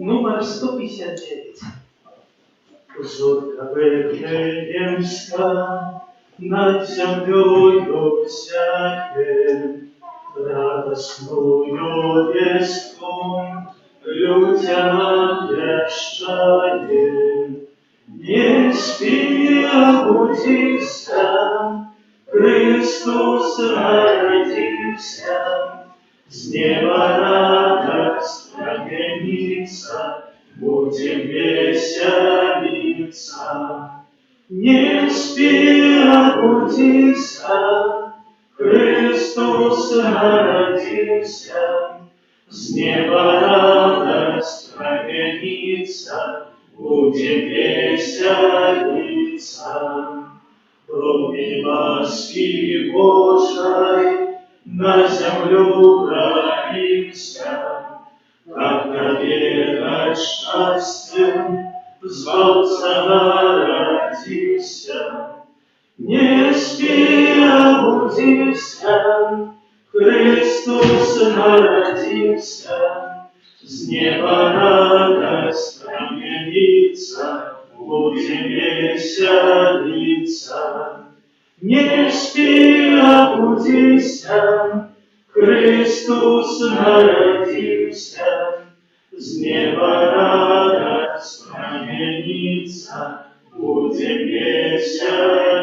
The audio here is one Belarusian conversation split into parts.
Номер 159. Зорка Вифлеемска над землею всяким радостную вестку людям обещаем. Не спи, обудися, Христос родился, с неба радость променится, будем веселиться. Не спи, обудися, Христос родился, с неба радость променится, будем веселиться. Промень ласки Божией на землю пролился, как навек счастьем звался родился. Не спи, обудися, Христос родился, с неба радость променится, будем веселиться. Не спи, обудися, Христос родился, с неба радость променится, будем веселиться.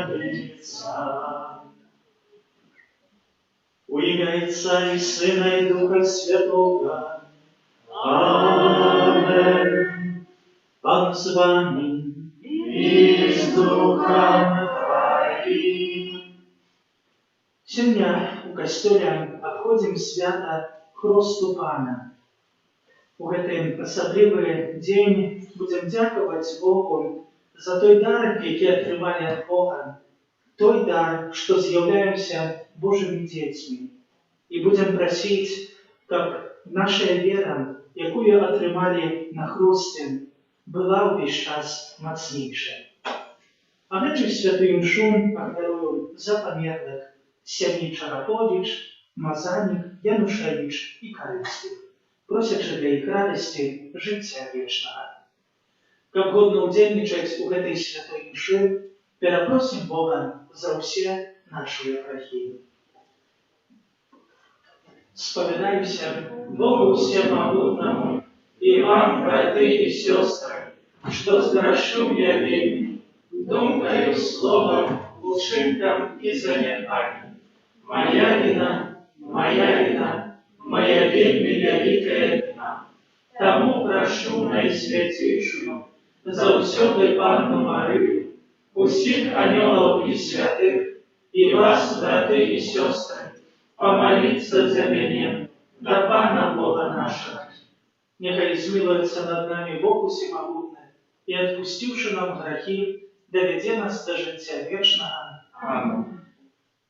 Во имя Отца и Сына и Духа Святого. Аминь. Пан с вами и с Духом Твоим. Сегодня у костёля обходим свято Хросту Пана. У гэты асаблівы дзень будем дзякаваць Богу за той дар, які атрымалі ад Бога, той дар, што з'яўляемся Божымі дзецьмі. І будем прасіць, каб наша вера, якую атрымалі на хросце, была ўвесь час мацнейшая. А гэтую святую імшу ахвярую за памерлых Сергій Чарапович, Мазанік, Янушевич і Карыцкіх, просячы для іх радасці жыцця вечнага. Каб годна ўдзельнічаць у гэтай святой імшы, перапросім Бога за ўсе нашыя грахі. Спавядаюся Богу Всемогутному и вам, братья и сестры, что сгорячил я вельми, думкою, словом, учинком и занятанием. Моя вина, моя вельми великая вина. Тому прошу наисвятейшую, за всётой Панну Марию, усіх анёлов и святых, и вас, братья и сестры, помолиться за меня, до Пана Бога нашего. Нехай змилуется над нами Бог Всемогутный, и, отпустивши нам грехи, доведе нас до життя вечного. Аминь.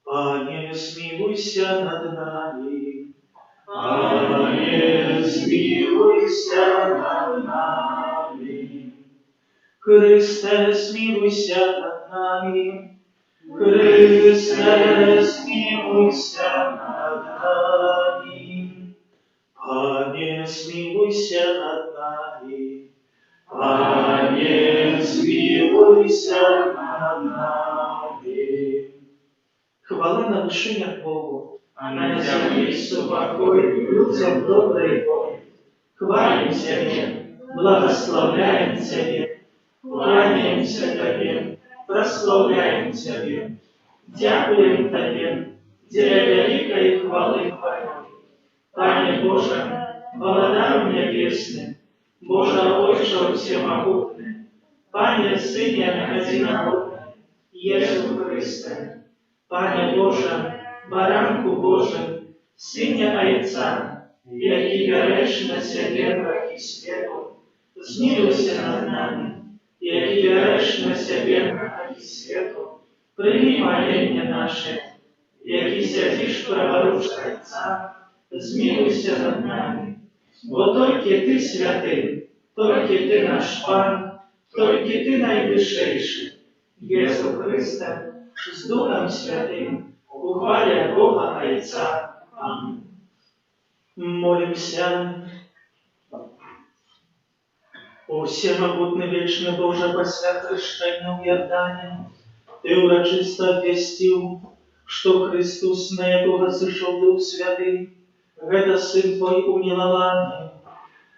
Пане, смилуйся над нами. Пане, смилуйся над нами. Христе, смилуйся над нами. Христе, смилуйся над нами. Пане, смилуйся над нами. Пане, смилуйся над нами. Хвала на вышинях Богу, а на земле супокой людям доброй воли. Хвалим Тебе, благословляем Тебе, кланяемся Тебе, прославляем Тебе, дякуем Тебе, для великой хвалы Твоей. Пане Боже, Володару Небесный, Боже Отче Всемогутный, Пане Сыне Одинородный, Иисус Христе, Пане Боже, Баранку Божий, Сыне Отца, який береш на себе грехи світу, змилуйся над нами, який береш на себе грехи світу, прийми молення наше, який сидиш праворуч Отца, змилуйся над нами, бо тільки Ти святий, тільки Ти наш Пан, тільки Ти найвищейший, Єсу Христе, з Духом Святим, ухваля Бога Отца. Аминь. Молимся. Всемогутний вічний Боже, після хрещення в Йордані, Ти урочисто обвістив, що Христос, на якого зійшов Дух Святий, гэта Сын Твой умилованный.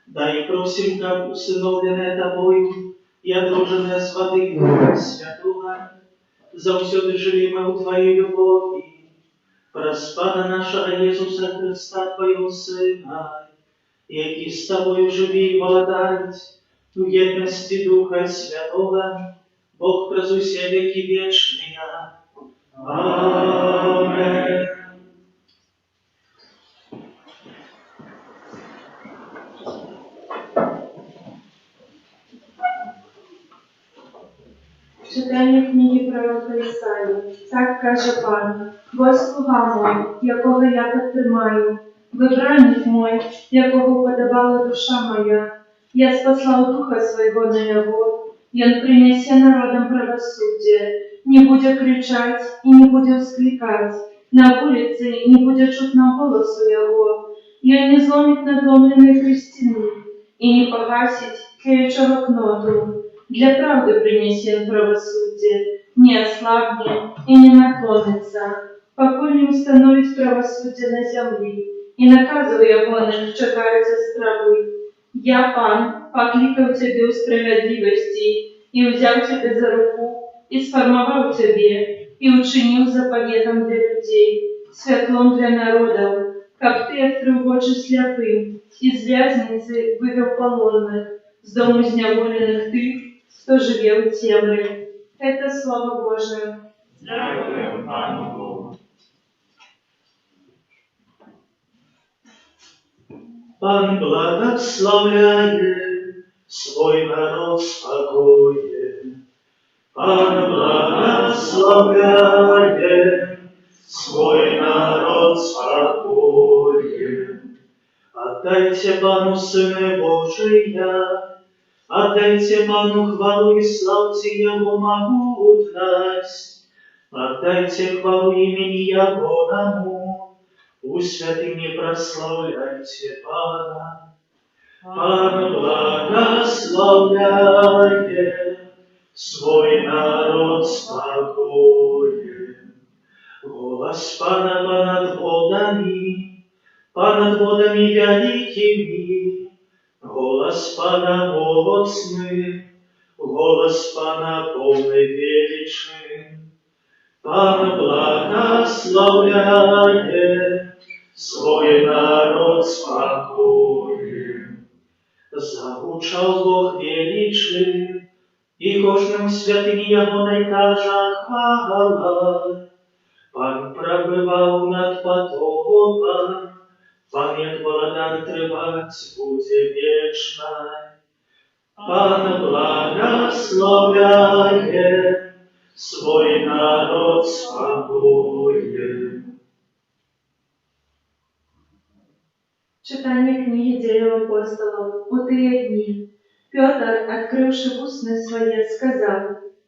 Дай просим, как усыновленное Тобою и одруженное с воды Духа Святого, завсёды живи мы у Твоей любови, праз Пана нашего Иисуса Христа, Твоего Сына, який с Тобою живи и владает в едности Духа Святого, Бог през усе веки вечные. Амен. Читання книги пророка Ісаї. Так каже Пан: «Бо слуга мой, якого я підтримаю, вибранник мой, якого подобала душа моя. Я спаслав духа своего на его, и он принесе народам правосудие, не будет кричать и не будет вскликать, на улице не будет чутно голосу его, и он не зломит надломленной крестины, и не погасит тлеющего кноту. Для правды принесен правосудие, не ослабнет и не наклонится, покуль не установит правосудие на земле, и наказывая его чекаются стравы. Я, Пан, покликав тебе у справедливости, и взял тебя за руку, и сформовал тебе, и учинил заповедом для людей, светлом для народов, как ты открыл очи слепым, из вязницы вывел полонных, с дому зневоленных ты, кто живе в темряве. Это Слово Божие. Дякуємо Пану Богу. Пан благословляет свой народ спокоен. Пан благословляет свой народ спокоен. Отдайте Пану Сыны Божия, отдайте Пану хвалу и славьте Его могутность. Отдайте хвалу имени Ягоному, у святыни прославляйте Пана. Пан благословляет свой народ спокоен. Голос Пана понад водами великими, голос Пана моцный, голос Пана полный величий. Пан благословляет свой народ спокоен. Заучал Бог величий, и кожним святыни Ягоной кажа хвала. Пан пробывал над потопом, Пан як владар тривать буде вечной. Пан благословляет свой народ спокоен. Читание книги Деял апостолов. У тые дни Петр, открывши устны свои, сказал: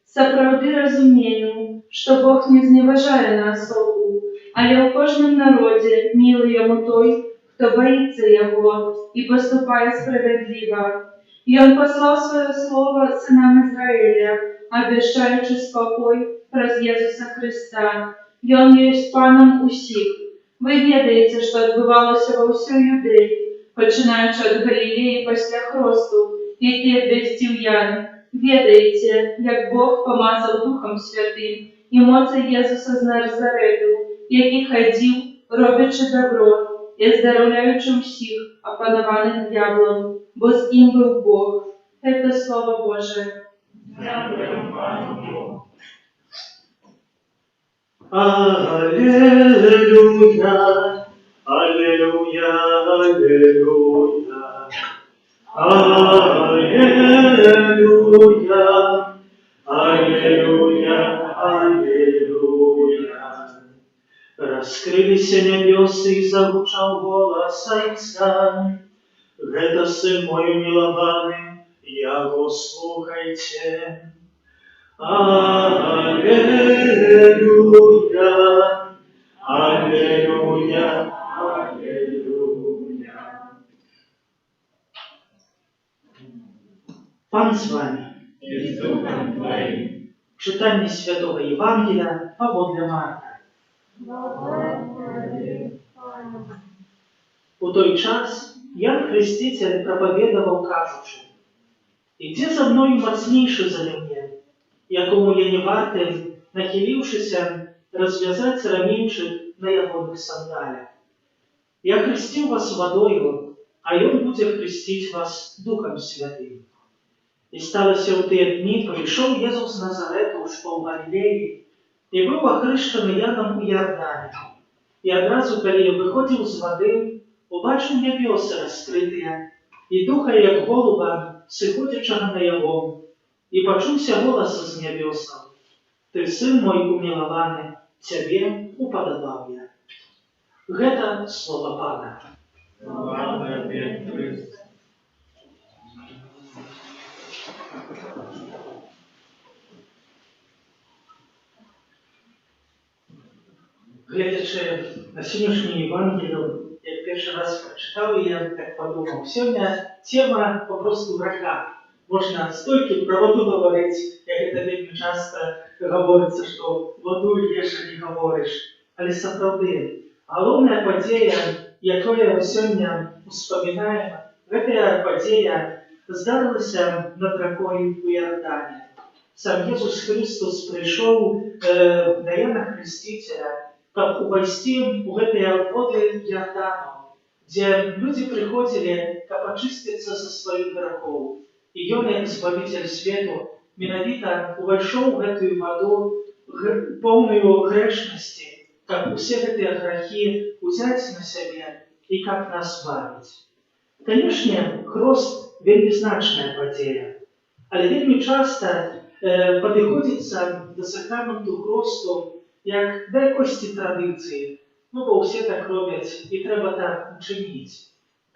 «Сапраўды разумею, что Бог не зневажає на особу, але у кожному народе милый ему той, кто боится Его и поступая справедливо. И Он послал свое слово сынам Израиля, обещаючи спокой праз Иисуса Христа. И Он есть Паном усіх. Ви ведаєте, що відбувалося во всій Юдеї, починаючи від Галілеї після хресту, який обвістив Ян. Ведаєте, як Бог помазав Духом Святим і моцей Єсуса з Назарету, який ходив, робячи добро, і оздоровляючи всіх, опанованих дьяволом, бо з ним був Бог. Це Слово Боже. Дякуємо Пану Богу. Аллилуйя, аллилуйя, аллилуйя. Аллилуйя, аллилуйя, аллилуйя. Раскрылись небесы и зазвучал голос Отца. Это Сын мой умилованный, Его слухайте. Аллилуйя, аллилуйя, аллилуйя. Пан з вами. И с Духом Твоим. Читання Святого Євангелія паводле Марка. У той час Ян Хреститель проповедував, кажучи: «Іди за мною мацнейший за мене, якому я не вартий, нахилившися, розв'язати ремінчик на ягоних сандалях. Я хрестив вас водою, а Ён буде хрестить вас Духом Святим». І сталося в ті дні, прийшов Єсус з Назарету, що в Галілеї, і був охрещений Яном у Йордані. І одразу, коли виходив з води, побачив небеса розкриті, і духа, як голуба, сиходячого на його, і почувся голос з небеса: «Ти, син мой умилований, тебе уподобав я». Гэта слово Пана. Слава Тебе, Христе. Глядячи на сьогоднішню Євангелію, як перший раз прочитав, я так подумав, сьогодні тема попросту врага. Можна стільки про воду говорити, як це вельми часто говориться, що воду єш, а не говориш. Але справді, головна подія, яку сьогодні вспоминаємо, ця подія здарилася над рекою у Йордані. Сам Ісус Христос прийшов на Яна Хрестителя, как увойти в эти воды Иордану, где люди приходили, как очиститься со своих грехов. И он, Избавитель свету, миновито вошел в эту воду полную грешности, как все эти грехи взять на себя и как нас избавить. Конечно, хрост – вельми значная потеря, але вельми часто подходится до сакраменту хросту як до якості традиції, бо всі так роблять і треба так учинити.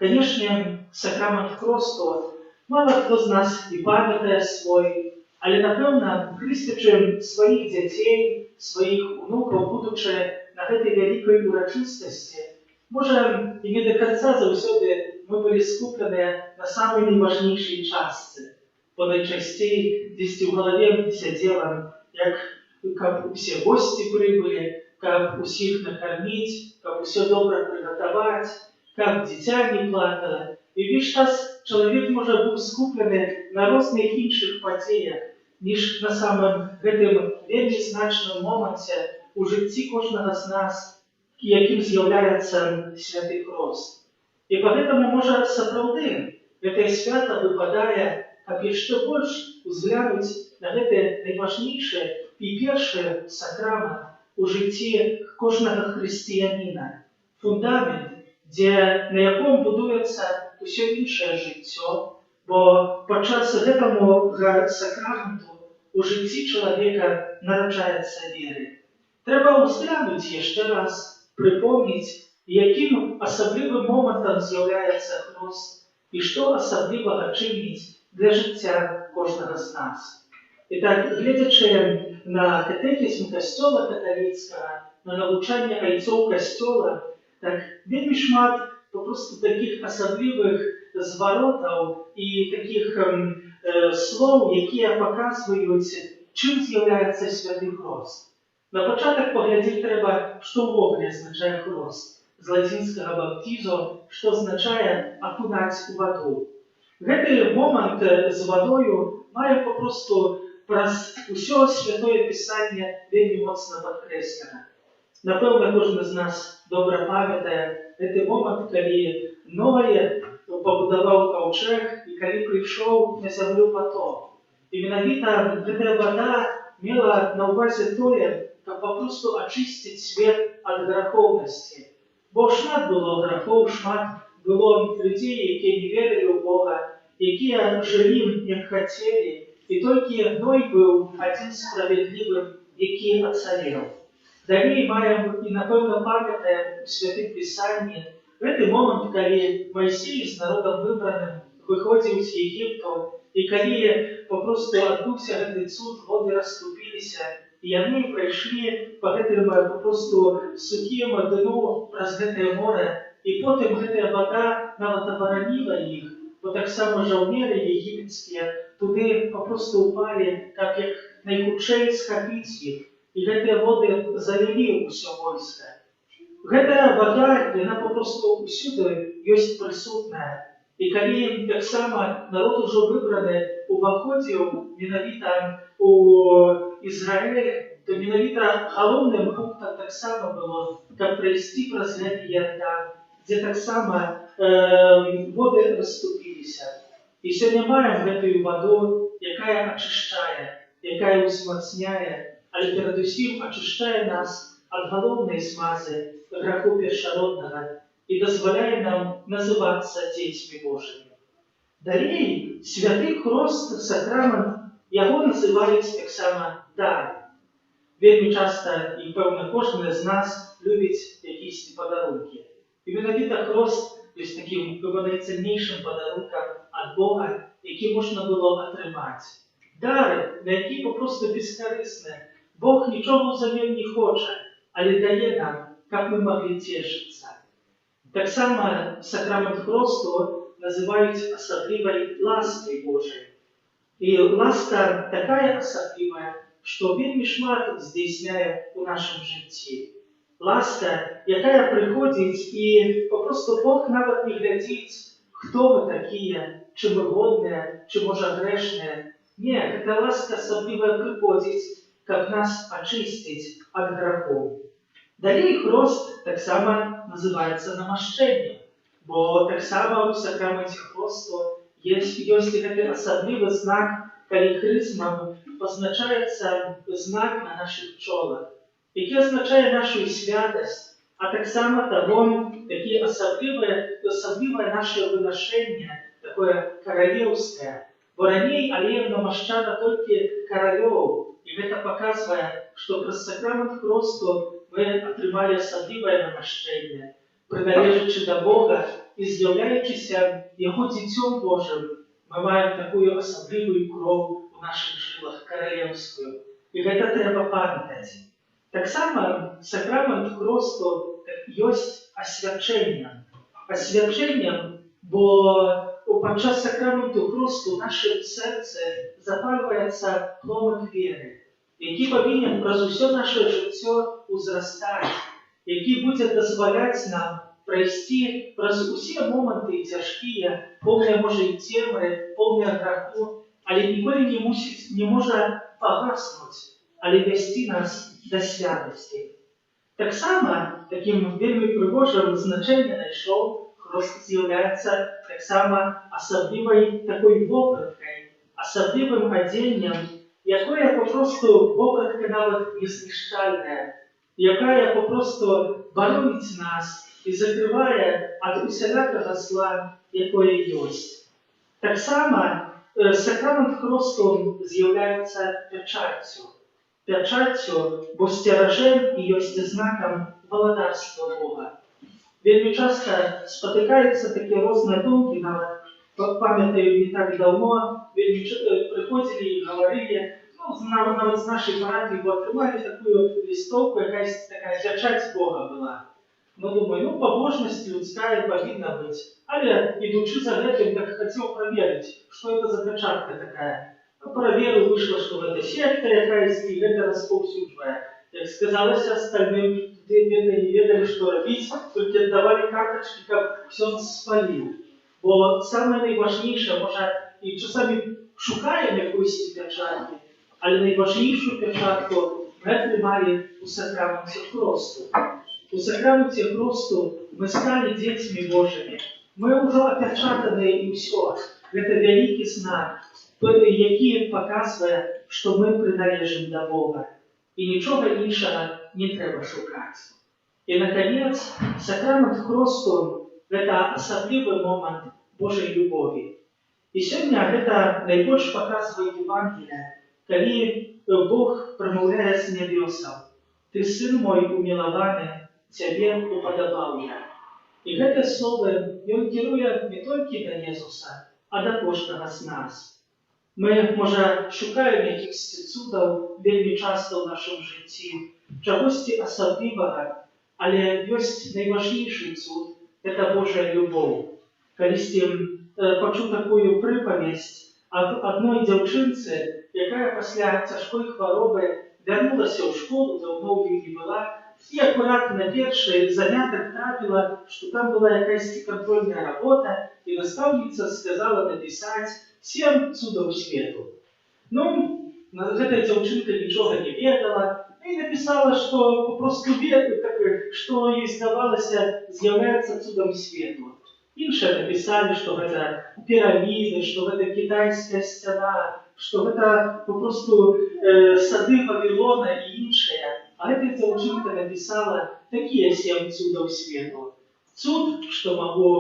Звісно, сакрамент хресту мало хто з нас і пам'ятає свій, але, напевно, хрестячи своїх дітей, своїх внуків, будучи на цій великій урочистості, може, і не до кінця завжди ми були скуплені на самій найважнішій частці. Бо найчастей десь в голові сиділо, как все гости прибыли, как усіх накормить, как все добре приготовить, как дитя не плакало. І весь час чоловік може бути скуплений на різних інших подіях, ніж на самому гэтым вельми значному моменті у житті кожного з нас, яким з'являється Святий Хрост. І поэтому, може, справді, це свято випадає, як ще більше взглянути на це найважніше і перший сакрамент у житті кожного християнина. Фундамент, на якому будується усе інше життя, бо подчас цього сакраменту у житті чоловіка народжається віри. Треба взглянути ще раз, припомнити, яким особливим моментом з'являється Христ і що особливого чинить для життя кожного з нас. І так, глядячи на катехізм Костьола католицького, на навчання айцов Костьола, так вельми шмат попросту таких особливих зворотів і таких слов, які показують, чим з'являється Святий Хрост. На початок поглядіти треба, що ввогуле означає Хрост. З латинського баптизу, що означає окунати у воду. Гэты момент з водою має попросту праз усё Святое Писание вельми моцно подкреслено. Напевно, кожен з нас добре пам'ятає гэты момент, коли Ноє побудував ковчег і коли прийшов на землю потоп. І менавіта гэтая вода мела на увазі тое, как попросту очистити світ від греховності. Бо шмат було грехов, шмат було людей, які не вірили в Бога, які жили, як хотіли, і тільки Ной був один справедливим, який оцарів. Далее маємо і, напевно, пам'ятаємо у Святих Писанні гэты момент, коли Мойсей з народом вибраним виходив з Єгипту, і коли попросту відбувся гэты цуд, води розступилися, і вони пройшли по гэтым попросту сухим дну праз гэтае море, і потім гэтая вода нават оборонила їх, бо так само жаўнери єгипетські туды папросту ўпалі, каб як найхутчэй схапіць іх, і гэтыя воды залілі ўсё войска. Гэтая вада, яна папросту ўсюды ёсць прысутная. І калі таксама народ ужо выбраны уваходзіў менавіта у Ізраіль, то менавіта галоўным пунктам таксама было, каб прайсці праз гэты Ярдан, дзе таксама воды расступіліся. І сёння маем гэтую ваду, якая ачышчае, якая ўзмацняе, але перадусім ачышчае нас ад галоўнай смазы граху першароднага і дазваляе нам называцца дзецьмі Божымі. Далей, святы хрост, сакрамент, яго называюць таксама дар. Вельмі часта, і пэўна кожны з нас любіць якісь падарункі. І менавіта хрост ёсць такім найцэннейшым падарункам ад Бога, які можна было атрымаць. Дар, на які папросту бескарысны. Бог нічога ўзамен не хоча, але дае нам, каб мы маглі цешыцца. Таксама сакрамент хросту называюць асаблівай ласкай Божай. І ласка такая асаблівая, што вельмі шмат здзейсняе ў нашым жыцці. Ласка, якая прыходзіць, і папросту Бог нават не глядзіць, хто вы такія, чи вы годныя, чи, можа, грэшныя. Не, гэта ласка асаблівая прыходзіць, каб нас ачысціць ад грахоў. Далей хрост таксама называецца намашчэннем, бо таксама ў сакраменце хросту ёсць гэты асаблівы знак, калі хрызмам пазначаецца знак на нашых чолах, які азначае нашу святасць, а таксама таго, які асаблівае наше вынашэнне, такое каралеўскае. Бо раней алеем намашчана толькі каралёў, і гэта паказвае, што праз сакрамент хросту мы атрымалі асаблівае намашчэнне, прыналежачы да Бога і з'яўляючыся Яго дзіцём Божым, мы маем такую асаблівую кроў у нашых жылах, каралеўскую. І гэта трэба памятаць. Таксама сакрамент хросту ёсць асвячэннем. Асвячэннем, бо падчас сакраменту хросту ў нашым сэрцы запальваецца пломык веры, які павінен праз усё наше жыццё ўзрастаць, які будзе дазваляць нам прайсці праз усе моманты цяжкія, поўныя, можа, і цемры, поўныя граху, але ніколі не можа пагаснуць, але весці нас да святасці. Таксама такім вельмі прыгожым значэннем знайшоў хрост з'яўляецца таксама асаблівай такой вопраткай, асаблівым адзеннем, якое папросту вопратка нават незнішчальная, якая папросту бароніць нас і закрывае ад усялякага зла, якое ёсць. Таксама сакрамент хросту з'яўляецца пячаццю. Пячаццю, бо сцеражэн і ёсць знакам валадарства Бога. Вельмі часта спатыкаюцца такія розныя думкі, нават памятаю, не так даўно вельмі прыходзілі і гаварылі, нават з нашай парадкі, бо атрымалі такую лістоўку, якаясь такая пячаць Бога была. Думаю, пабожнасць людская павінна быць, але ідучы за гэтым, так хацеў праверыць, што гэта за пячатка такая. Праверыў, выйшла, што гэта секта якаясь, і гэта распаўсюджвае. Як сказалася астальным, туды не ведалі, што рабіць, толькі аддавалі картачкі, каб ксёндз спаліў. Бо самае найважнейшае, можа, і часамі шукаем якусь пячаткі, але найважнейшую пячатку мы атрымалі ў сакраменце хросту. У сакраменце хросту мы сталі дзецьмі Божымі. Мы ўжо апячатаныя і ўсё. Гэта вялікі знак, які паказвае, што мы прыналежым да Бога. І нічога іншага не трэба шукаць. І, наконец, сакрамент хросту – гэта асаблівы момант Божай любові. І сёння гэта найбольш паказвае Евангелие, калі Бог прамаўляе з нябёсаў: «Ты, сын мой умілаваны, цябе упадабаў я». І гэтыя словы ён кіруе не толькі да Езуса, а да кожнага з нас. Мы, можа, шукаем якіхсьці цудаў вельмі часта ў нашым жыцці, чагосьці асаблівага, але ёсць найважнейшы цуд – гэта Божая любоў. Калісьці пачуў такую прыпавесць ад адной дзяўчынцы, якая пасля цяжкой хваробы вярнулася ў школу, даўно ў ёй не была, і акурат на першы занятак трапіла, што там была якаясь кантрольная работа, і настаўніца сказала напісаць 7 цудаў свету. Ну, гэтая дзяўчынка нічога не ведала і напісала, што папросту што ёй здавалася з'яўляецца цудам свету. Іншыя напісалі, што гэта піраміды, што гэта кітайская сцяна, што гэта папросту сады Вавілона і іншыя. А гэтая дзяўчынка напісала такія 7 цудаў свету. Цуд, што магу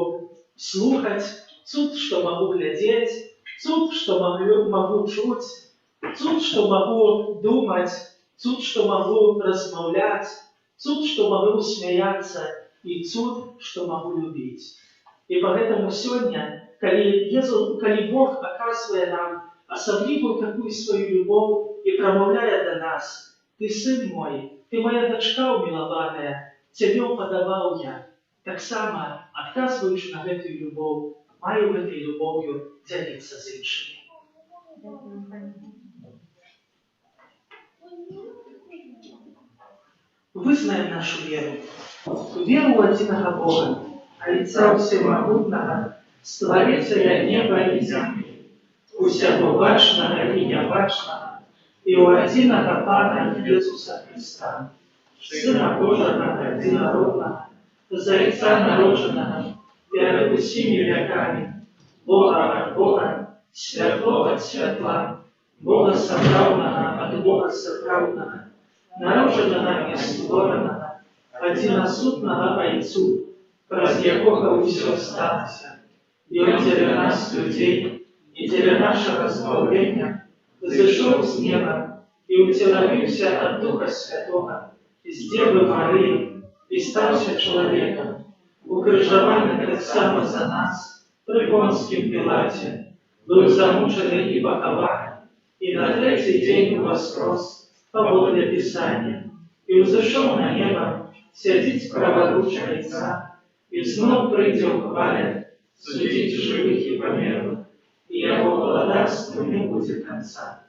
слухаць, цуд, што магу глядзець, цуд, што магу чуць, цуд, што магу думаць, цуд, што магу размаўляць, цуд, што магу смяяцца, і цуд, што магу любіць. І поэтому сёння, калі Бог аказвае нам асаблівую такую сваю любоў і прамаўляе да нас: «Ты сын мой, ты моя дачка ўмілаваная, цябе ўпадабаў я». Таксама, адказваючы на гэтую любоў, маю гэтай любоўю дзяліцца з іншымі. Вызнаем нашу веру. Веру ў адзінага Бога, Отца Всемогутного, Створителя неба и земли, усяго бачнага и нябачнага, и у одиного Пана Иисуса Христа, Сына Божьего единородного, Зайца народженного, перед усими веками, Бога от Бога, светло от светла, Бога соправного от Бога соправного, народженного и створенного, одиносутного Отцу, праз якога ўсё сталася, і он дзеля нас, людзей, і дзеля нашага збаўлення, зышоў з неба і ўцелавіўся ад Духа Святога, з Девы Марыі, і стаўся чалавекам, укрыжаваны таксама за нас, пры Понскім Пілаце, быў замучаны і пахаваны, і на трэці дзень уваскрос, паводле Пісання, і ўзышоў на неба, сядзіць праваруч Айца, і зноў прыйдзе ў хвале судзіць жывых і памерлых, і яго валадарству не будзе канца.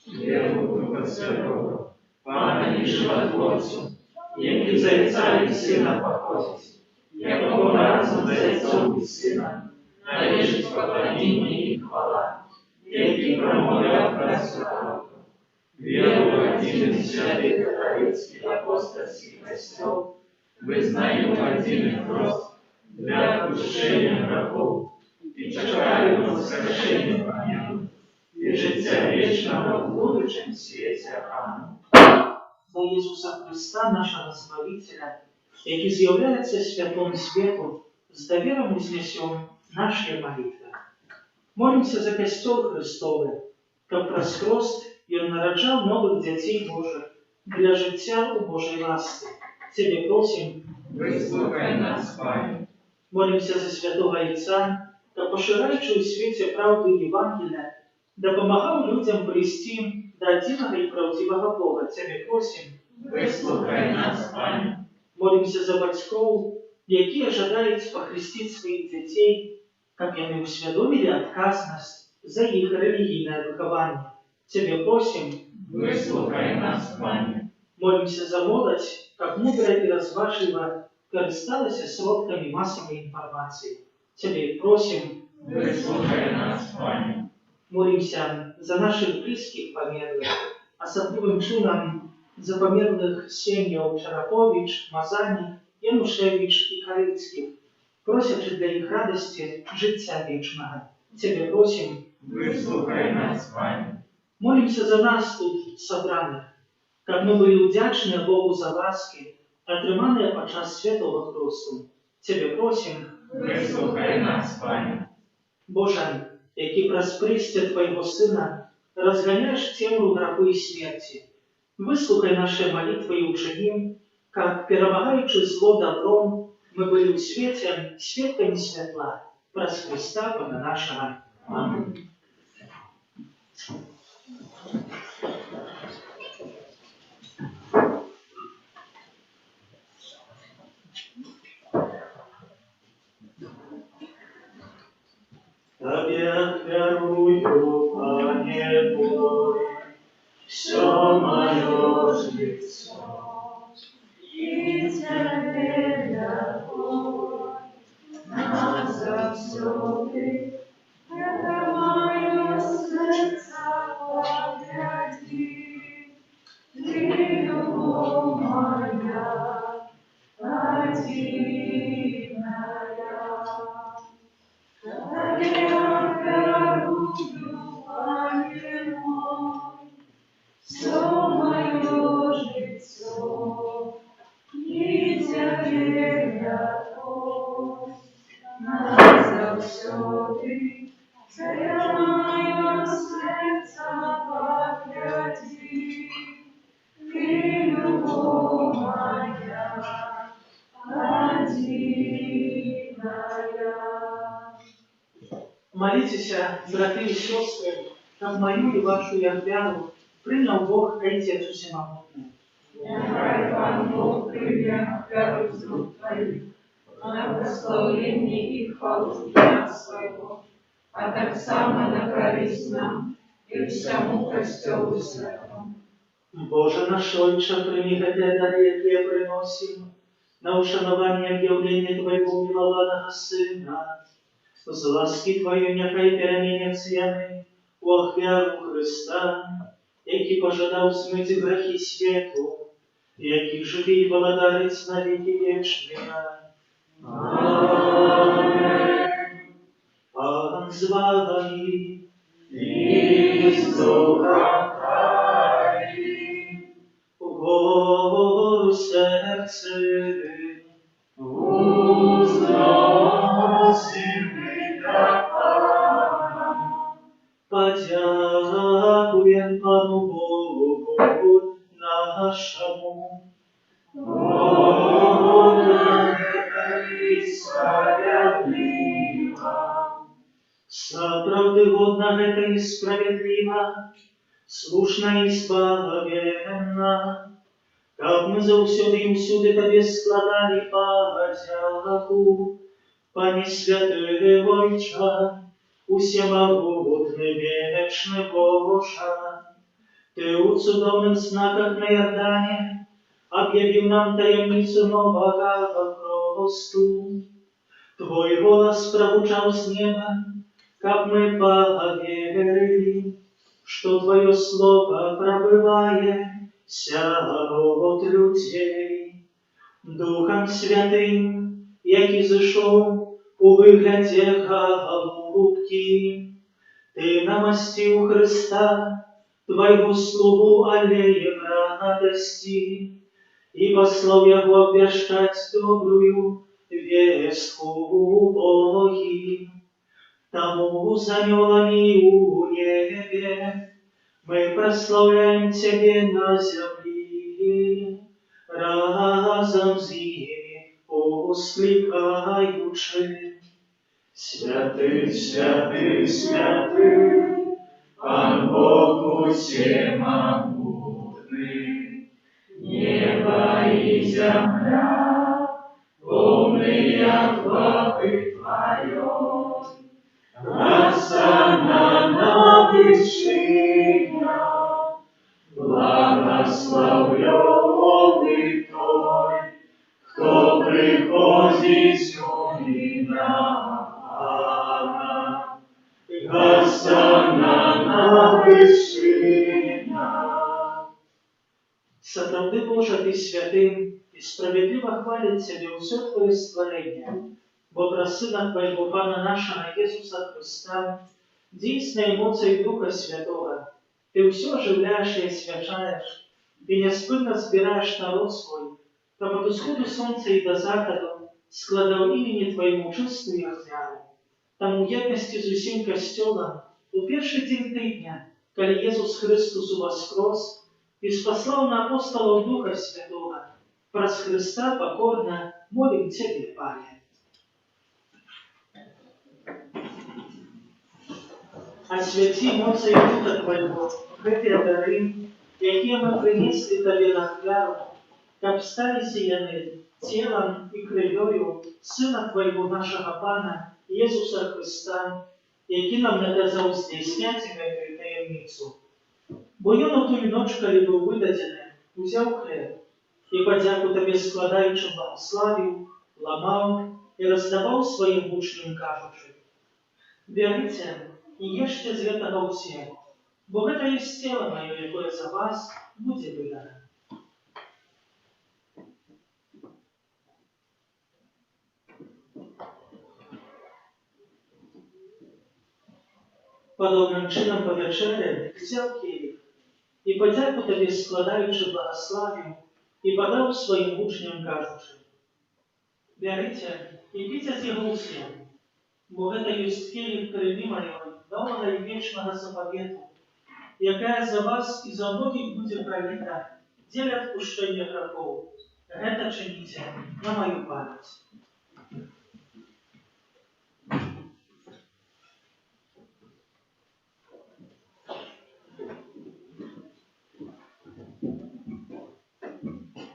Веру ў Духа Святого, Пана і Жыватворцу, які з Айца і Сына паходзіць, якому разам з Айцом і Сынам належыць пакланенне і хвала, які прамаўляў праз пророкаў. Веру ў адзіны святы каталіцкі апостальскі касцёл, вызнаем адзіны хрост для адпушчэння грахоў і чакаем воскрешэння памерлых і жыцця вечнага ў будучым свеце. Амин. За Ісуса Христа, нашого Збавителя, який з'являється святом свету, з довером узнесем наші молитви. Молимся за костел Христовый, как праз хрост Он нараджал новых детей Божих для життя у Божьей ласке. Тебе просим, выслухай нас, Пане. Молимся за святого Отца, как пошираючи у свете правду Евангелия, допомагав людям прийти до одиного и правдивого Бога. Тебе просим, выслухай нас, Пане. Молимся за батьков, які жадають похрестить своих детей, как они усвідомили отказность за их религийное выхование. Тебе просим, выслухай нас, Пане. Молимся за молодь, как мудро и разважливо користалась сродками массовой информации. Тебе просим, выслухай нас, Пане. Молимся за наших близких померлых, особливым чином за померлых семьев Чарапович, Мазані, Янушевич и Корицких, просячи для их радости життя вечного. Тебе просим, выслухай нас, Пане. Молимся за нас тут собраних, как мы были вдячны Богу за ласки, отрыманные подчас Святого Христу. Тебе просим, выслухай нас, Пане. Боже, який праз пристя Твоего Сына разгоняешь темру греху и смерти, выслухай наши молитвы и учини, как, перемагаючи зло добром, мы были в свете, светками светла, праз Христа Бога нашего. Аминь. Тебе верую, Пане мой, все мое житье, и Тебе верую, нас завсёды, это мое сердце погляди, Ты любовь моя, одинная. Тебе верую, Пане мой, все мое житье, и Тебе готов, нас завсёды, это мое сердце погляди, Ты любовь моя, одинная. Молитесь, братья и сестры, как мою и вашу веру принял Бог Отец Всемогутный. Нехай Пан Бог прийме веру з рук Твоїх, на прославлення і хвалу ім'я Своєго, а так само на користь нам і всьому Костьолу Святому. Боже наш Отче, прими те дары, які приносим, на ушанование объявления Твоего милованного Сына, з ласки Твоєї нехай перемінять ціни у охвяру Христа, який пожадав смити грехи світу, який живий володарить на віки вічні. Амінь. Пан з вами, І з Духом Твоїм, вгору серце, подякуем Пану Богу нашему. Правды годна это и справедлива, слушна и споведна, как мы заусюды и усюды Тебе складали подяку, Пане святый Отче, усемогутный вечный Боже, Ты у цудовных знаках на Иордане объявил нам таємницю нового просту. Твой голос прозвучал с неба, как мы поверили, что Твое слово пробывает от людей. Духом Святым, який зійшов у вигляді голубки, Ты намастил Христа, Твоего слугу аллеем радости, и послал Его обвещать добрую вестку Боги. Тому за анgelами у небе мы прославляем Тебе на земле, разом с ними воскликаючи. Святый, святый, святый, Пан Бог всемогутный, небо и земля, полные хвалы Твоей. Осанна вышиня, благословленный Той, кто приходит сюда. Осанна вышиня. Сотворды Боже, Ты святым и справедливо хвалит Тебе все Твое створение, в образ Сына Твоего Пана нашего Иисуса Христа, действия эмоций Духа Святого. Ты все оживляешь и освящаешь, Ты неспынно сбираешь народ свой, как от исходу солнца и до заходу складал имени Твоему чистую охвяру. Там у єдності з усім костьолом у перший день тижня, коли Єсус Христос воскрес, и спаслал на апостолов Духа Святого, праз Христа покорно молим Тебе, Пане. Освяти эмоции Духа Твоего, эти дары, какие мы принесли Тебе на хвяру, как стали сияны телом и кровью Сына Твоего нашего Пана, Иисуса Христа, які нам наказаў здзяйсняць гэтую таямніцу. Бо ён у тую ноч, калі быў выдадзены, узяў хлеб і падзяку табе складаючы благославіў, ламаў і раздаваў сваім вучням, кажучы: «Бярыце і ешце з гэтага ўсе, бо гэта ёсць цела маё, якое за вас будзе выдана». Падобным чынам па вячэры взяў келіх і падзяку табе складаючы благославіў і падаў сваім вучням, кажучы: «Бярыце і піце з яго ўсе, бо гэта ёсць келіх крыві маёй, новага і вечнага запавету, якая за вас і за многіх будзе праліта дзеля адпушчэння грахоў. Гэта чыніце на маю памяць».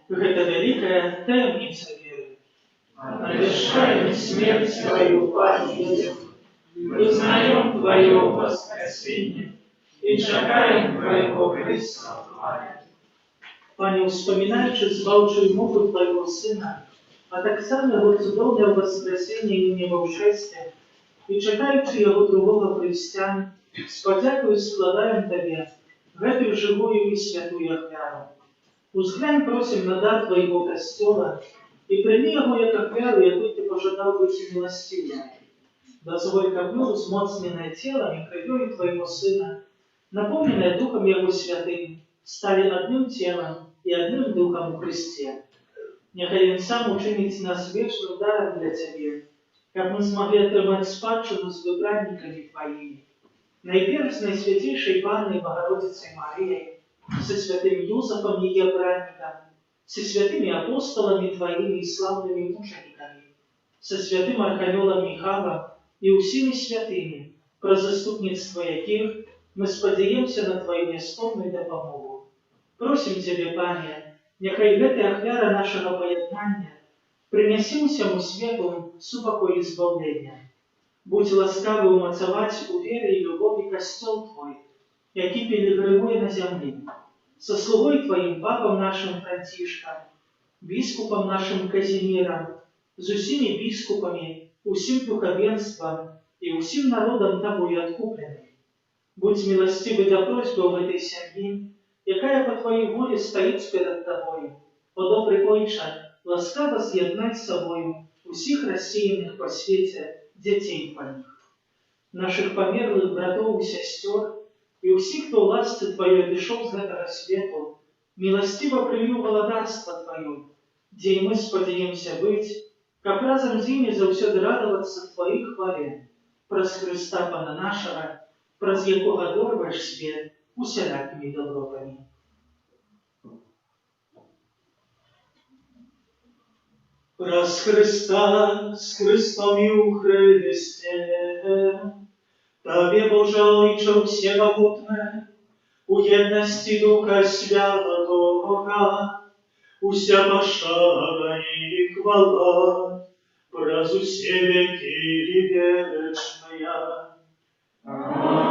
Гэта вялікая таямніца веры. Обещаем смерть Твою памятью, вызнаем Твое воскресение и чакаем Твоего Христа Твоя. Пане, успоминаючи збавчую муку Твоего Сына, а таксама Его цудоўнае воскресение і небаўшэсце, і чакаючи Его другого прыйсця, з падзякою складаем Табе гэтую жывую і святую ахвяру. Узглянь, просим, на дар Твоего костёла и прими его як ахвяру, якой Ты пожадал быть милостивым. Дозволь, каб было узмоцненное телом и кровью Твоего Сына, наполненное Духом Его Святым, стали одним телом и одним Духом у Христе. Нехай Он сам учинить нас вечным даром для Тебе, как мы смогли отрывать спадщину с выбранниками Твоими. Найперв с Наисвятейшей Панной Богородицей Марией, со святым Иосифом ее бранником, со святыми апостолами Твоими и славными мучениками, со святым архангелом Михаилом и усими святыми, про заступництво яких мы сподеемся на Твою нестомную допомогу. Просим Тебе, Пане, нехай гэтая ахвяра нашего поєднання принеси усьому свету супокой избавления. Будь ласкавый умацовать у вере и любови костел Твой, який пилигримує на землі, со слугой Твоим папом нашим Франтишком, біскупом нашим Казимиром, з усіми біскупами, усім духовенством и усім народом Тобой откупленным. Будь милостивый до просьбы в этой семье, якая по Твоей воле стоит перед Тобою, подобрый Отче, ласкаво з'єднать с собою усіх рассеянных по свете детей Твоих, наших померлых братов и сестер, и усіх, кто ласцы Твоей дышал з гэтага свету, милостиво прыю валадарство Твое, где и мы спадзяемся быть, каб разом з імі заўсёды радоваться Твоей хвале, праз Христа Пана нашего, праз якога дорваешь свет усялякими добротами. Праз Христа, с Христом и у Христе, Табе, Боже Ойче всемогутне, у єдності Духа Святого, уся пошана и хвала, праз усе веки вечная. Аминь.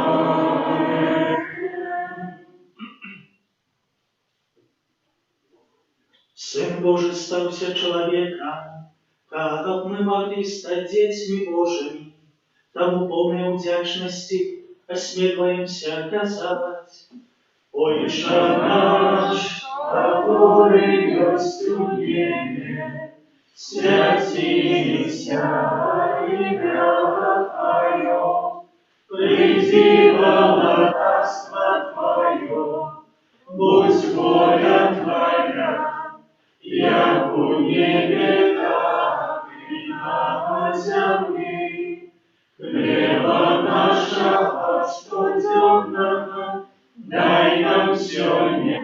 Сын Божий стался человеком, как мы могли стать детьми Божьими, тому полной удячности осмеливаемся оказать. Отче наш, который есть в небе, святися имя Твое, приди во царство Твое, будь воля Твоя, як у небе, так и на земле. Хлеба нашего штоденного дай нам сегодня,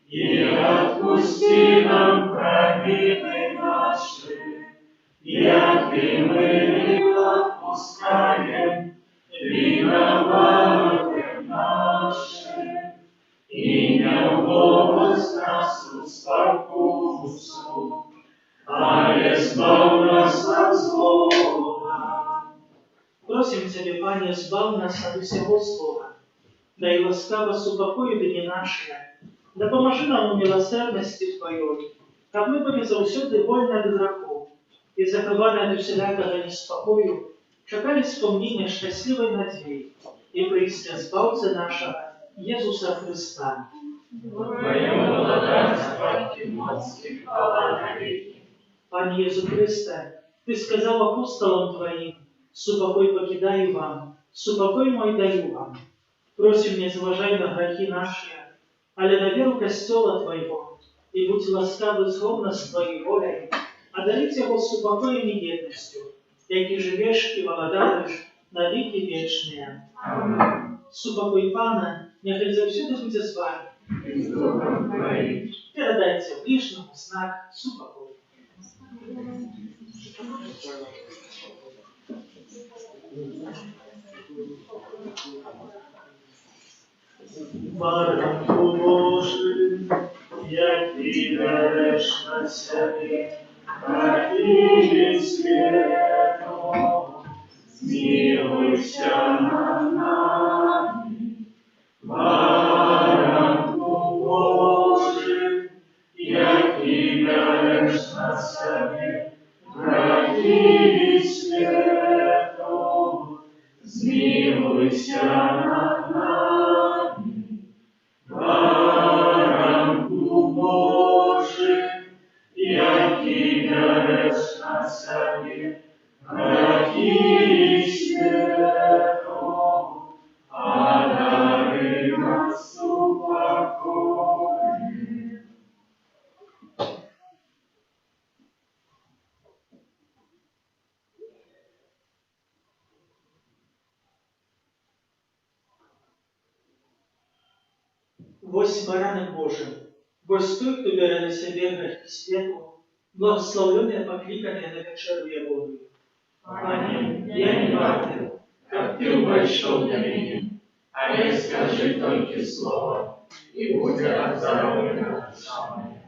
и отпусти нам провины наши, як и мы отпускаем виноватым нашим, и не вводь нас в спокусу, а избавь нас от злого. Просим Тебе, Пане, збав нас от усього злого, да и ласкаво супокой дни наши, да поможи нам у милосердности Твоей, как мы были заусюди вольны от грехов и захованы от усілякого неспокою, чекали спомнения счастливой надеи и прийстя Збавця нашего Иисуса Христа. Твоему благодарствовать и моци хвала навеки. Пане Иисус Христе, Ты сказал апостолам Твоим: «Супокой покидаю вам, супокой мой даю вам». Просим, не заважай на грехи наши, але на веру Костела Твоего, и будь ласкавы згодно с Твоей волей, одарить его супокоем и едностью, яки живешь и володаришь на веки вечные. Аминь. Супокой Пана, нехай завсюду будет с вами. И с Духом Твоим. Передайте ближнему знак супокоя. Баранку Божий, який береш на себе, такий свято, змилуйся над нами. Баранку Божий, який береш на себе, такий свято, змилуйся над нами. Баранку Божий, який береш на себе, такий свято, а дари нас упокой. Вось баранок Божий, вось той, кто бере на себе грехи свету, благословленные, покликанные на вечеру Ягоду. Пане, я не вартый, как Ты вошел до меня, а я скажи только слово, и будет оздоровлена душа моя.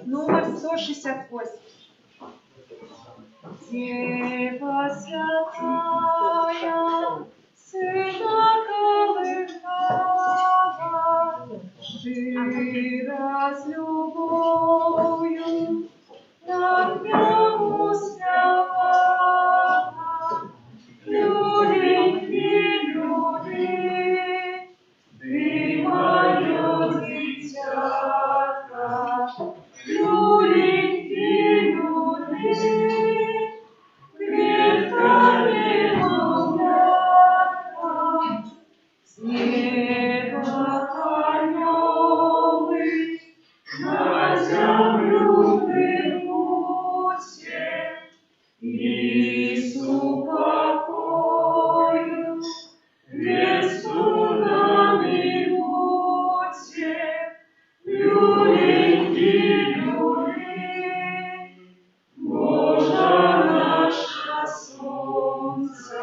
Номер 168. Дева святая, Сына колыхала, шира с любовью, над нем успевала. Люди, ты мое дитятко, Люленьки, грехами молодятка, с неба анёлы на землю прибудьте, и с упокою весту нами будьте, люленьки, Божа наша солнце,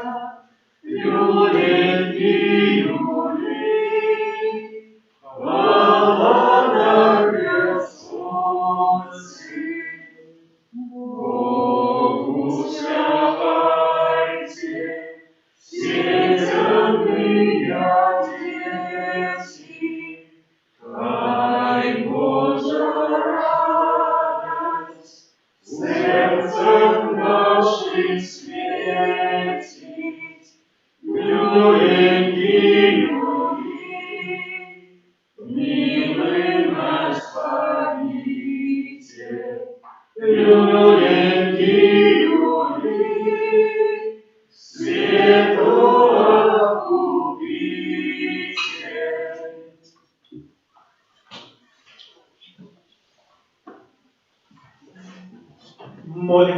люленьки, хвала на Господи. Богу славайте, все земные дети, хай Божа радость в сердцах наших светит. Люленьки, милый наш Спаситель, люленьки,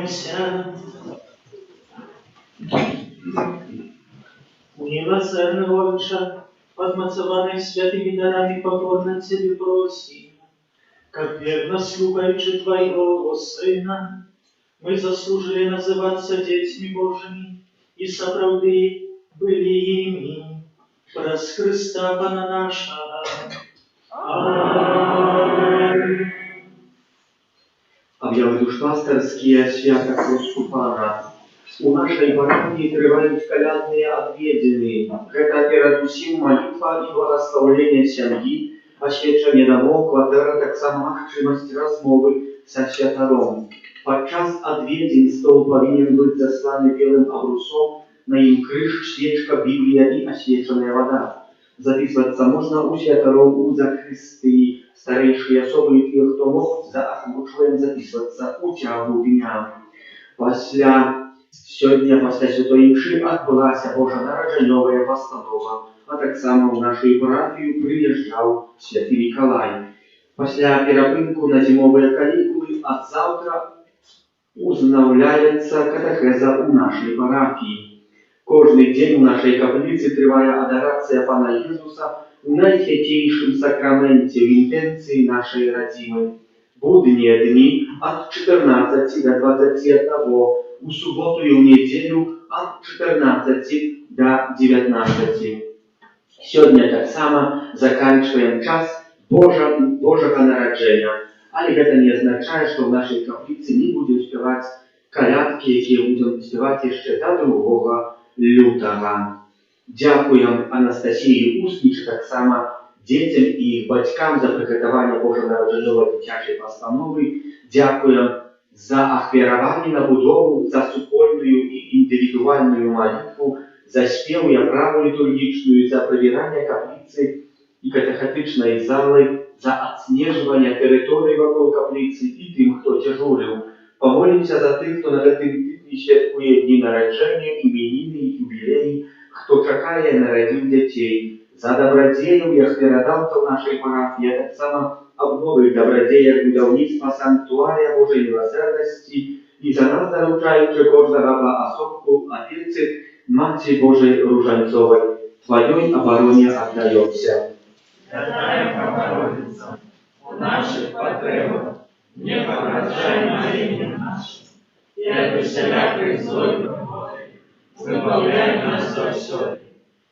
Помолимся. Милосердный Отче, подмацованный святыми дарами покорно Тебе просим, как верно слухаючи Твоего Сына, мы заслужили называться детьми Божьими и соправды были ими. Праз Христа Пана нашего. Аминь. Об'яви душпастерские свята Христу Пана. У нашей парафии трываюць калядныя адведзіны. Гэта перадусім малітва і благословление сям'і, асвячэнне дамоў, кватэра, таксама магчымасць размовы са святаром. Падчас адведзін стол павінен быць засланы белым абрусом, на ім крыж, свечка, Біблія і асвечаная вода. Записвацца можна у святароў у закрыстыі. Старейшие особы і тыя, хто могуць, заахвочваем записвацца у цягу дня. Сёння пасля святой імшы адбылася божанараджанёвая пастанова, а таксама ў нашу парафію прыязджаў святы Мікалай. Пасля перапынку на зімовыя канікулы ад заўтра узнаўляецца катэхеза ў нашай парафіі. Кожны дзень у нашай капліцы трывае адарацыя Пана Езуса у найсвяцейшым сакраменце в інтэнцыі нашай радзімы. Буднія дні ад 14 до 21, у суботу і ў нядзелю ад 14 до 19. Сёння таксама заканчваем час Божага нараджэння, але гэта не азначае, што ў нашай капліцы не будзем спяваць калядкі, якія будзем спяваць яшчэ да 2 лютага. Дзякуем Анастасіі Уснічы, таксама дзецям і іх бацькам за прыгатаванне божанараджанёвай дзіцячай пастановы. Дзякуем за ахвяраванне на будову, за супольную і індывідуальную малітву, за спеў і аправу літургічную, за правіранне капліцы і катэхетычнай залы, за адснежванне тэрыторыі вакол капліцы і тым, хто дзяжурыў. Памолімся за тых, хто на гэтым тыдні святкуе дні нараджэння, імяніны і юбілеі, хто чакае і нарадзіў дзяцей, за дабрадзеяў і ахвярадаўцаў нашай парафіі, а таксама аб новых дабрадзеях будаўніцтва санктуарыя Божай міласэрнасці і за нас даручаючы кожнага па асобку апецы Маці Божай Ружанцовай. Тваёй абароне аддаёмся. Святая Богородица, у наших потребах не погрожай на имя наше, и от всякой злой приходи, выбавляй нас во всем.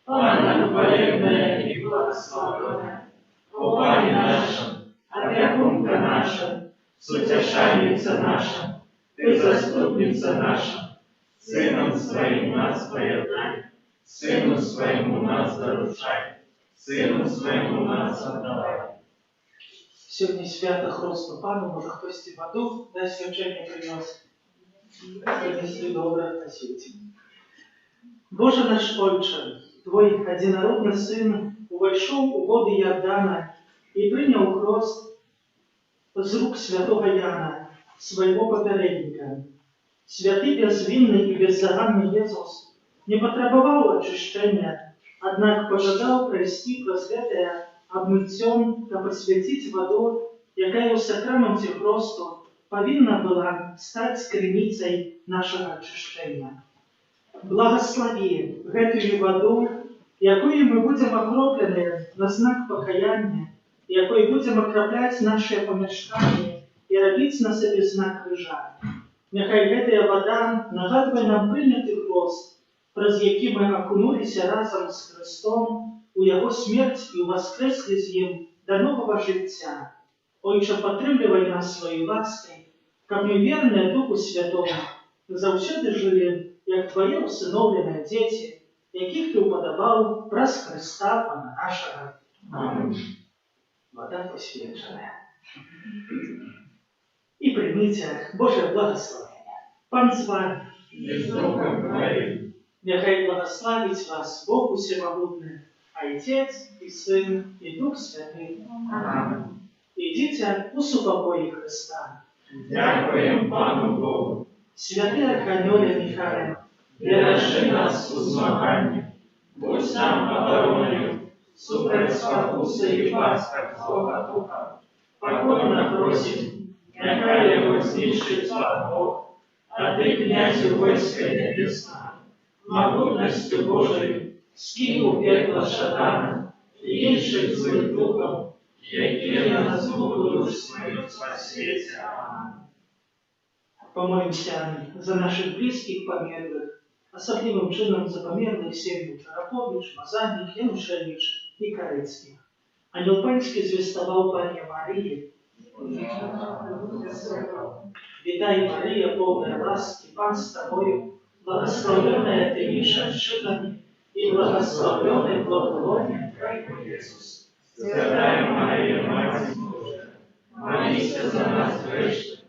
Пана хвалебная и благословенная, упане нашем, опекунка наша, сутешальница наша, ты заступница наша, Сыном Своим нас поедай, Сыну Своему нас зарушай, Сыну Своему нас отдавай. Сьогодні свято Христу Пану, може хтось ці воду на свячення принес. Принесли добре, спасибо. Боже наш Отче, Твой одинородный Сын увошел у воды Иордана и принял крест с рук святого Яна, своего попередника. Святый, безвинный и беззаганный Иисус не потребовал очищения, однако пожадал пройти просветлое обмыттем та посвятить воду, якая у сакраменті Христу повинна была стать криницей нашего очищения. Благослови гэтую воду, якою мы будем окроплены на знак покаяния, якой будем окроплять наши помешкания и робить на себе знак крыжа. Нехай гэтая вода нагадує нам прийнятий хрест, праз який ми окунулися разом з Христом у Його смерть і воскресли з Ним до нового життя. Отче, підтримуй нас своєю ласкою, каб ми вірні Духу Святому завсюди жили, як Твоє усиновлене діти, яких Ти уподобав праз Христа Пана нашого. Аминь. Вода посвячена. І прийміться Боже благословення. Пан з вами. Нехай благословить вас Бог Усемогутний, Отец и Сын и Дух Святый. Аминь. Идите у супокоя Христа. Дякуємо Пану Богу. Святий Архангеле Михайле, Бережи нас у змаганні, будь нам обороною, супроть спокуси і пасток Бога Духа. Покорно просим, нехай його знищить Бог, а Ты, князю войска небесна, могутностью Божией, скинул пекло шатана и інших злых духов, які на звуку душ свою спасеться. Аминь. Помолимся за наших близких померлых, особливым чином за померлых семью Чарапович, Мазанник, Янушевич и Корыцких. Ангел Панский звестовал Пане Марии. Витай, Мария, полная ласки, Пан с тобою, благословенная ты между женщинами, и благословенный плод лона Твоего, Иисус. Святая Мария, Мать Божия, молись за нас грешных,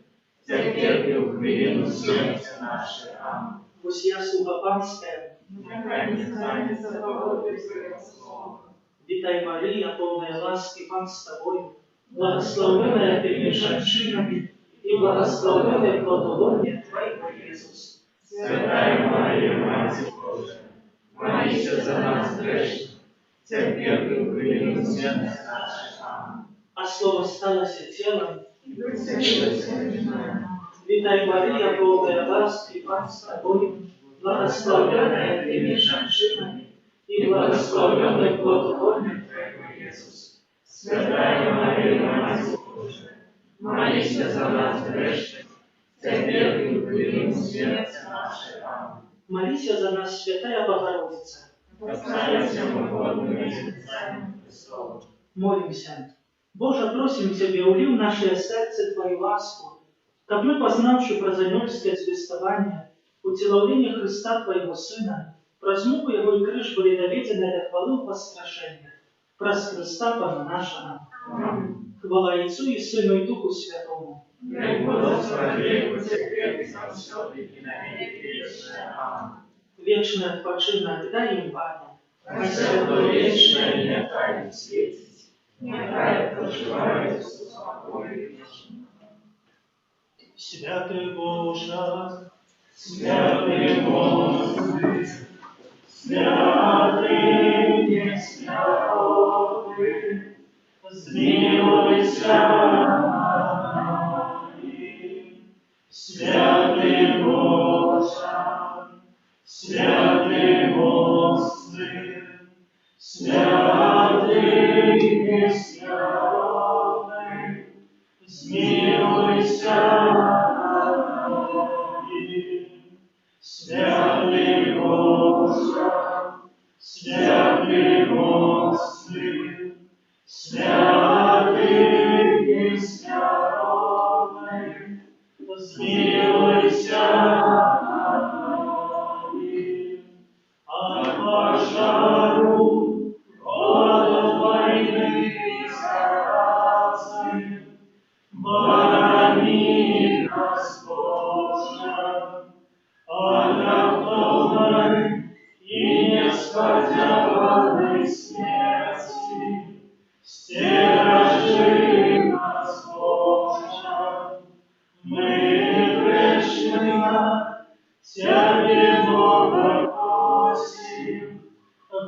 теперь и в хвилину смерти нашей. Аминь. Пусть я, слуга Панская, Нехай не станется поводой своего слова. Витай, Мария, полная ласки, Пан с тобою, благословенная ты между женщинами, и благословенный плод лона Твоего, Иисус. Святая Мария, Мать Божия, молись за нас грешных, теперь и в хвилину смерти нашей. Аминь. А слово сталось телом. Вселилось в нас. Витай, Мария, полная ласки, Пан с тобою, благословенная ты между женщинами, и благословенный плод лона Твоего, Иисус. Святая Мария, Мать Божия, молись за нас грешных, теперь и в хвилину смерти нашей. Аминь. Молись за нас, Святая Богородица. Поставься мы угодными Спасаем Христовым. Молимся. Боже, просим Тебя, ули в наше сердце Твою ласку, как мы, познавши про занёльское звестование, утеловление Христа Твоего Сына, про змуку Его и крыш были доведены до хвалы воскрешения, праз Христа Пана нашего. Аминь. Хвала Отцу и Сыну и Духу Святому. Дай Господь веку теперь и повсюду и на веки вечные. Аминь. Вечный отпочинок дай им, Пане. А свято вечное нехай светить, нехай проживает в спокое вечном. Святый Боже, Святый Господи, святый несвятый, смилуйся над нами. Святый Боже, святый Господи, святый несвятый, смилуйся над нами. Святый Боже, святый Господи, святый несвятый, смилуйся над нами. От пожару, от войны и заразы, борони нас, Боже, от голодной и несподеланной смерти. Стережи нас, Боже, мы грешные, Тебе Бога просим,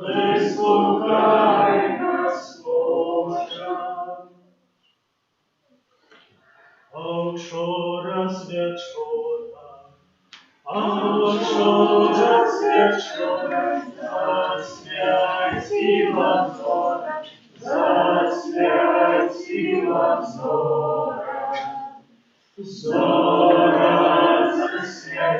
выслухай нас, Боже. А вчора з вечора, засвятила зора,